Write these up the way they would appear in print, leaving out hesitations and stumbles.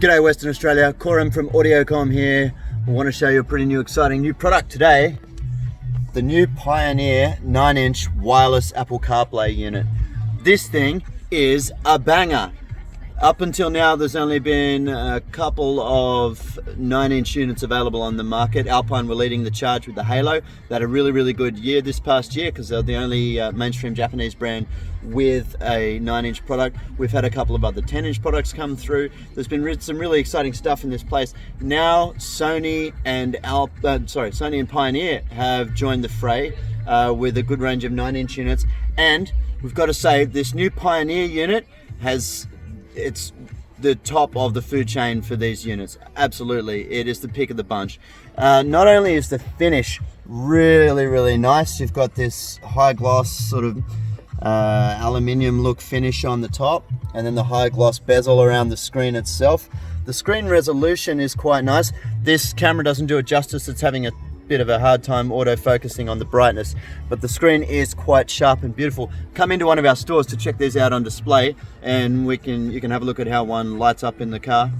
G'day Western Australia, Coram from Audiocom here. We want to show you a pretty new exciting new product today. The new Pioneer 9-inch wireless Apple CarPlay unit. This thing is a banger. Up until now there's only been a couple of 9-inch units available on the market. Alpine were leading the charge with the Halo. They had a really good year this past year because they're the only mainstream Japanese brand with a 9-inch product. We've had a couple of other 10-inch products come through. There's been some really exciting stuff in this place. Now Sony and Pioneer have joined the fray with a good range of 9-inch units, and we've got to say this new Pioneer unit it's the top of the food chain for these units. Absolutely, it is the pick of the bunch. Not only is the finish really nice, you've got this high gloss sort of aluminium look finish on the top, and then the high gloss bezel around the screen itself. The screen resolution is quite nice. This camera doesn't do it justice. It's having a bit of a hard time auto-focusing on the brightness, but the screen is quite sharp and beautiful. Come into one of our stores to check these out on display, and you can have a look at how one lights up in the car.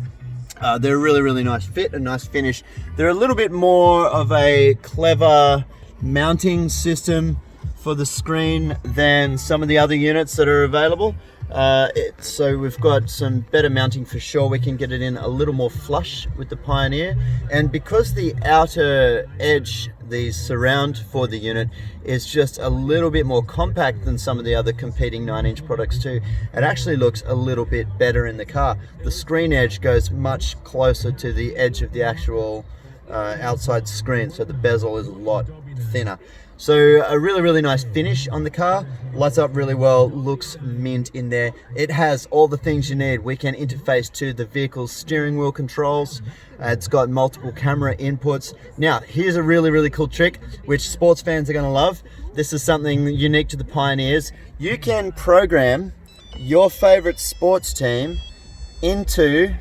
They're a really nice fit, a nice finish. They're a little bit more of a clever mounting system for the screen than some of the other units that are available. So we've got some better mounting for sure. We can get it in a little more flush with the Pioneer, and because the outer edge, the surround for the unit, is just a little bit more compact than some of the other competing 9-inch products too, it actually looks a little bit better in the car. The screen edge goes much closer to the edge of the actual outside screen, so the bezel is a lot thinner. So a really nice finish on the car, lights up really well, looks mint in there. It has all the things you need. We can interface to the vehicle's steering wheel controls. It's got multiple camera inputs. Now, here's a really cool trick, which sports fans are going to love. This is something unique to the Pioneers. You can program your favorite sports team into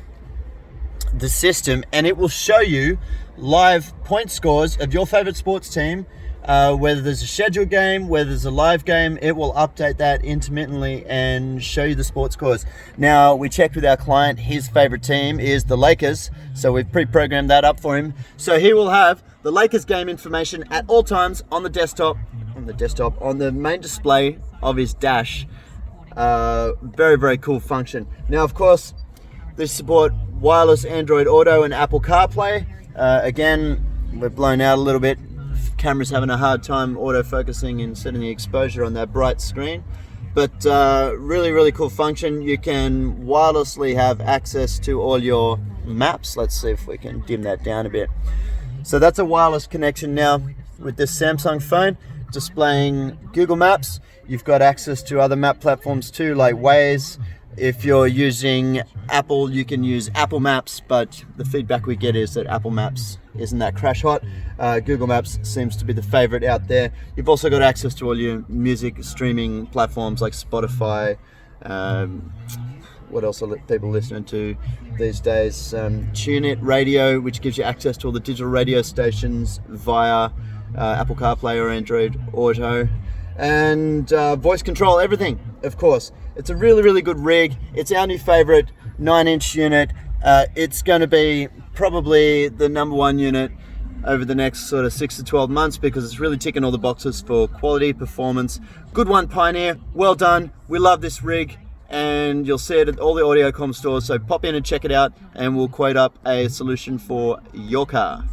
the system, and it will show you live point scores of your favorite sports team. Whether there's a scheduled game, whether there's a live game, it will update that intermittently and show you the sports scores. Now, we checked with our client, his favorite team is the Lakers, so we've pre-programmed that up for him. So he will have the Lakers game information at all times on the desktop, on the main display of his dash. Very cool function. Now, of course, they support wireless Android Auto and Apple CarPlay. Again, we're blown out a little bit. Camera's having a hard time auto-focusing and setting the exposure on that bright screen, but really cool function. You can wirelessly have access to all your maps. Let's see if we can dim that down a bit. So that's a wireless connection now with this Samsung phone, displaying Google Maps. You've got access to other map platforms too, like Waze. If you're using Apple, you can use Apple Maps, but the feedback we get is that Apple Maps isn't that crash hot. Google Maps seems to be the favorite out there. You've also got access to all your music streaming platforms like Spotify. What else are people listening to these days? TuneIt Radio, which gives you access to all the digital radio stations via Apple CarPlay or Android Auto. And voice control, everything, of course. It's a really good rig. It's our new favorite 9-inch unit. It's going to be probably the #1 unit over the next sort of 6 to 12 months because it's really ticking all the boxes for quality, performance. Good one, Pioneer. Well done. We love this rig, and you'll see it at all the Audiocom stores. So pop in and check it out, and we'll quote up a solution for your car.